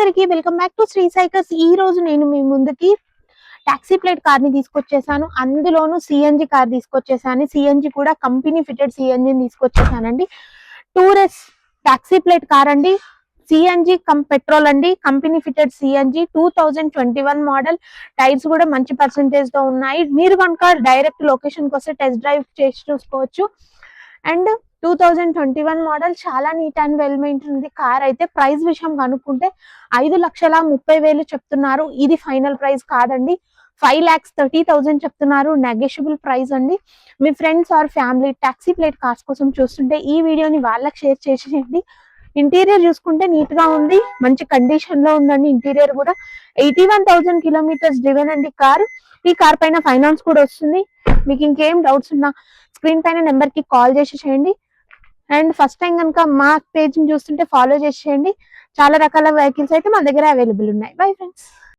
అందరికి welcome back to Shri cycles. ఈ రోజు నేను మీ ముందుకి టాక్సీ ప్లేట్ కార్ ని తీసుకొచ్చేసాను. అందులోను సిఎన్జి కార్ తీసుకొచ్చేసాను. సిఎన్జి కూడా కంపెనీ ఫిటెడ్ సిఎన్జి తీసుకొచ్చేసానండి. టూరెస్ టాక్సీ ప్లేట్ కార్ అండి. సిఎన్జి కమ్ పెట్రోల్ అండి. Company fitted CNG 2021 model. Tyres కూడా మంచి పర్సెంటేజ్ తో ఉన్నాయి. మీరు కనుక డైరెక్ట్ లొకేషన్ కి వస్తే టెస్ట్ డ్రైవ్ చేసి చూసుకోవచ్చు. అండ్ 2021 మోడల్ చాలా నీట్ అండ్ వెల్ మెయింటైన్ ఉంది. కార్ అయితే ప్రైస్ విషయం కనుక్కుంటే 5,30,000 చెప్తున్నారు. ఇది ఫైనల్ ప్రైస్ కాదండి. 5,30,000 చెప్తున్నారు. నెగోషియబుల్ ప్రైస్ అండి. మీ friends or family taxi plate cars కోసం చూస్తుంటే ఈ వీడియోని వాళ్ళకి షేర్ చేసేయండి. ఇంటీరియర్ చూసుకుంటే నీట్ గా ఉంది, మంచి కండిషన్ లో ఉందండి. ఇంటీరియర్ కూడా 81,000 కిలోమీటర్స్ డ్రివెన్ అండి కార్. ఈ కార్ పైన ఫైనాన్స్ కూడా వస్తుంది. మీకు ఇంకేం డౌట్స్ ఉన్నా స్క్రీన్ పైన నెంబర్ కి కాల్ చేసేయండి. అండ్ ఫస్ట్ టైం కనుక మా పేజ్ ని చూస్తుంటే ఫాలో చేసేయండి. చాలా రకాల వెహికల్స్ అయితే మా దగ్గర అవైలబుల్ ఉన్నాయి. Bye friends.